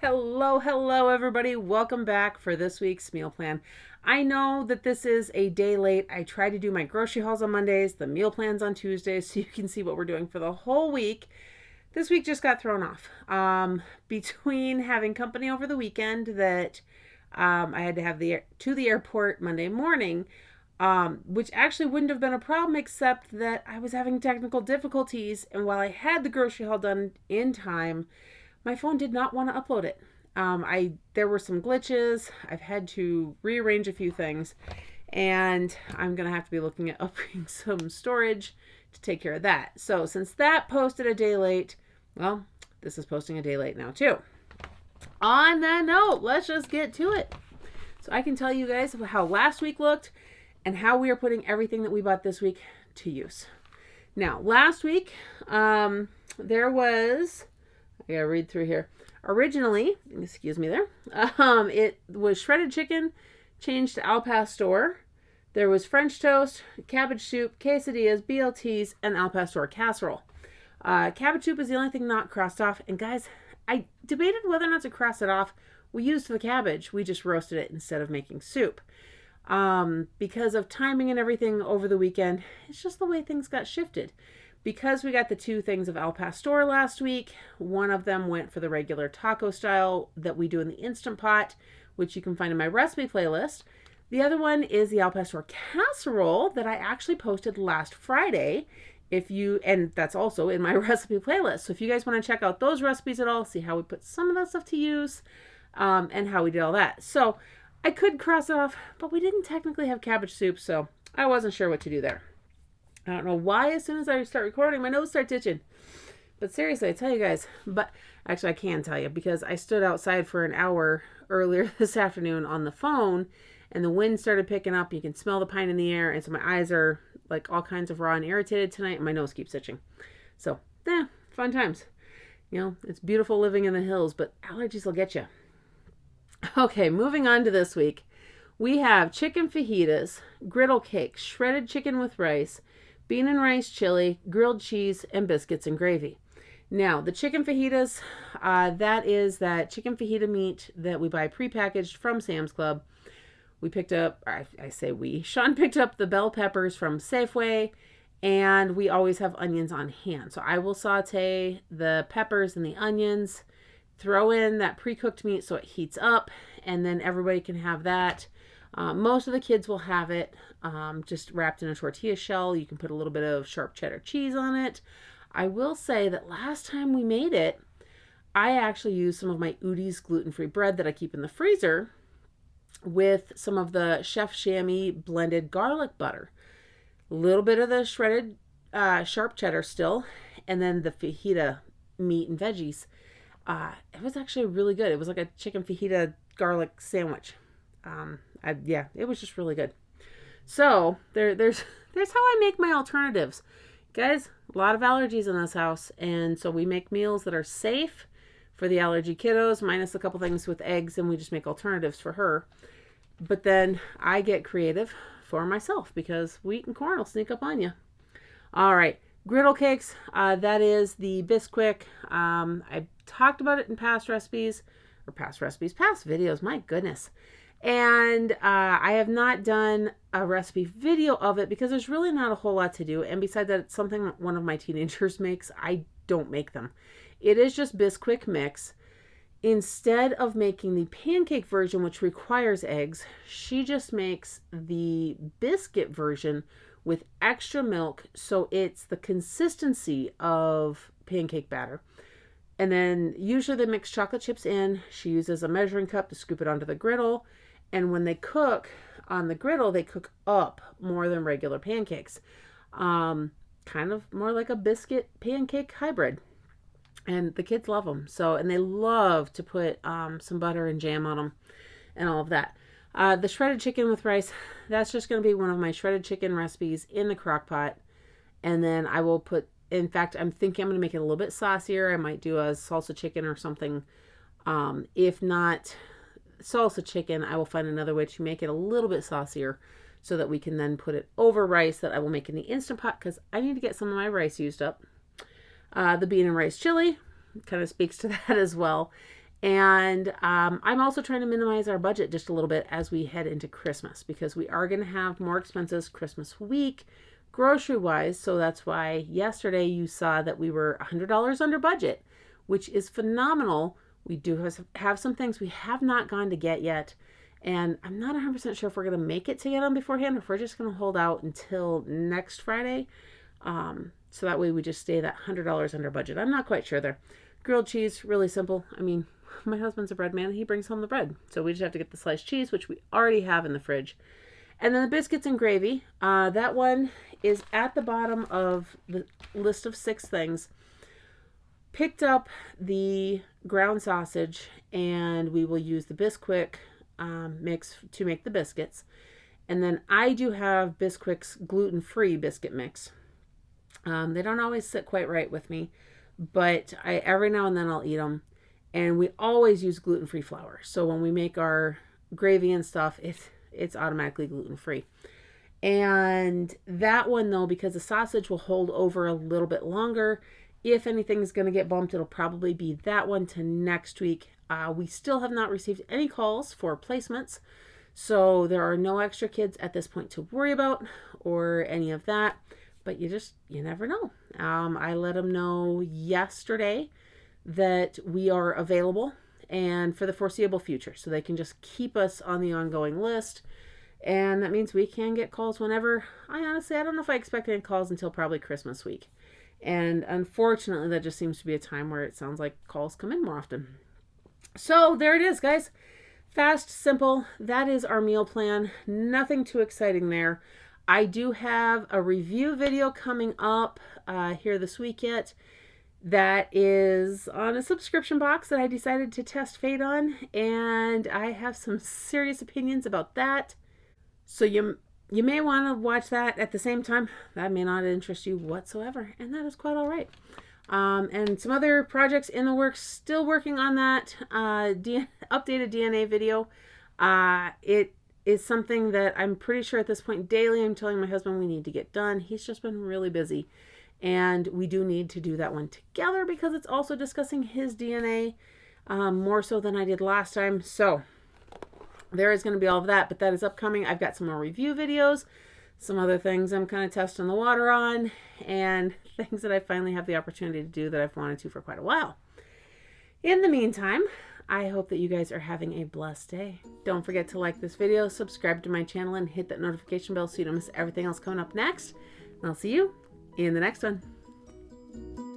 Hello, everybody. Welcome back for this week's meal plan. I know that this is a day late. I try to do my grocery hauls on Mondays, the meal plans on Tuesdays, so you can see what we're doing for the whole week. This week just got thrown off. Between having company over the weekend that I had to have to the airport Monday morning, which actually wouldn't have been a problem except that I was having technical difficulties, and while I had the grocery haul done in time, my phone did not want to upload it. There were some glitches. I've had to rearrange a few things, and I'm gonna have to be looking at upgrading some storage to take care of that. So since that posted a day late, well, this is posting a day late now too. On that note, let's just get to it. So I can tell you guys how last week looked and how we are putting everything that we bought this week to use. Now, last week, there was, I gotta read through here. Originally, excuse me there, it was shredded chicken changed to al pastor. There was French toast, cabbage soup, quesadillas, BLTs, and al pastor casserole. Cabbage soup is the only thing not crossed off. And guys, I debated whether or not to cross it off. We used the cabbage. We just roasted it instead of making soup. Because of timing and everything over the weekend, it's just the way things got shifted. Because we got the two things of al pastor last week, one of them went for the regular taco style that we do in the Instant Pot, which you can find in my recipe playlist. The other one is the al pastor casserole that I actually posted last Friday. And that's also in my recipe playlist. So if you guys want to check out those recipes at all, see how we put some of that stuff to use, and how we did all that. So I could cross it off, but we didn't technically have cabbage soup, so I wasn't sure what to do there. I don't know why as soon as I start recording, my nose starts itching. But seriously, I tell you guys, but actually I can tell you because I stood outside for an hour earlier this afternoon on the phone and the wind started picking up. You can smell the pine in the air. And so my eyes are like all kinds of raw and irritated tonight. And my nose keeps itching. So, fun times. You know, it's beautiful living in the hills, but allergies will get you. Okay, moving on to this week. We have chicken fajitas, griddle cakes, shredded chicken with rice, bean and rice chili, grilled cheese, and biscuits and gravy. Now, the chicken fajitas, that is that chicken fajita meat that we buy prepackaged from Sam's Club. We picked up, I say we, Sean picked up the bell peppers from Safeway, and we always have onions on hand. So I will saute the peppers and the onions, throw in that pre-cooked meat so it heats up, and then everybody can have that. Most of the kids will have it just wrapped in a tortilla shell. You can put a little bit of sharp cheddar cheese on it. I will say that last time we made it, I actually used some of my Udi's gluten-free bread that I keep in the freezer with some of the Chef Chamois blended garlic butter. A little bit of the shredded sharp cheddar still, and then the fajita meat and veggies. It was actually really good. It was like a chicken fajita garlic sandwich. It was just really good. So there's how I make my alternatives. Guys, a lot of allergies in this house. And so we make meals that are safe for the allergy kiddos, minus a couple things with eggs, and we just make alternatives for her. But then I get creative for myself because wheat and corn will sneak up on you. All right. Griddle cakes. That is the Bisquick. I talked about it in past videos. My goodness. And I have not done a recipe video of it because there's really not a whole lot to do. And besides that, it's something one of my teenagers makes. I don't make them. It is just Bisquick mix. Instead of making the pancake version, which requires eggs, she just makes the biscuit version with extra milk. So it's the consistency of pancake batter. And then usually they mix chocolate chips in. She uses a measuring cup to scoop it onto the griddle. And when they cook on the griddle, they cook up more than regular pancakes. Kind of more like a biscuit pancake hybrid. And the kids love them. And they love to put some butter and jam on them and all of that. The shredded chicken with rice, that's just going to be one of my shredded chicken recipes in the crock pot. And then I will put, in fact, I'm thinking I'm going to make it a little bit saucier. I might do a salsa chicken or something. If not salsa chicken, I will find another way to make it a little bit saucier so that we can then put it over rice that I will make in the Instant Pot because I need to get some of my rice used up. The bean and rice chili kind of speaks to that as well. And I'm also trying to minimize our budget just a little bit as we head into Christmas, because we are going to have more expenses Christmas week, grocery wise. So that's why yesterday you saw that we were $100 under budget, which is phenomenal. We do have some things we have not gone to get yet. And I'm not 100% sure if we're going to make it to get them beforehand or if we're just going to hold out until next Friday. So that way we just stay that $100 under budget. I'm not quite sure there. Grilled cheese, really simple. I mean, my husband's a bread man. He brings home the bread. So we just have to get the sliced cheese, which we already have in the fridge. And then the biscuits and gravy. That one is at the bottom of the list of 6 things. Picked up the ground sausage, and we will use the Bisquick mix to make the biscuits. And then I do have Bisquick's gluten-free biscuit mix. They don't always sit quite right with me, but every now and then I'll eat them. And we always use gluten-free flour. So when we make our gravy and stuff, it's automatically gluten-free. And that one, though, because the sausage will hold over a little bit longer, if anything's going to get bumped, it'll probably be that one to next week. We still have not received any calls for placements, so there are no extra kids at this point to worry about or any of that. But you never know. I let them know yesterday that we are available and for the foreseeable future, so they can just keep us on the ongoing list. And that means we can get calls whenever. I don't know if I expect any calls until probably Christmas week. And unfortunately, that just seems to be a time where it sounds like calls come in more often. So there it is, guys. Fast, simple. That is our meal plan. Nothing too exciting there. I do have a review video coming up here this week yet. That is on a subscription box that I decided to test fate on. And I have some serious opinions about that. So you may want to watch that at the same time. That may not interest you whatsoever, and that is quite all right. And some other projects in the works, still working on that updated DNA video. It is something that I'm pretty sure at this point daily I'm telling my husband we need to get done. He's just been really busy, and we do need to do that one together because it's also discussing his DNA more so than I did last time. So there is going to be all of that, but that is upcoming. I've got some more review videos, some other things I'm kind of testing the water on, and things that I finally have the opportunity to do that I've wanted to for quite a while. In the meantime, I hope that you guys are having a blessed day. Don't forget to like this video, subscribe to my channel, and hit that notification bell so you don't miss everything else coming up next. And I'll see you in the next one.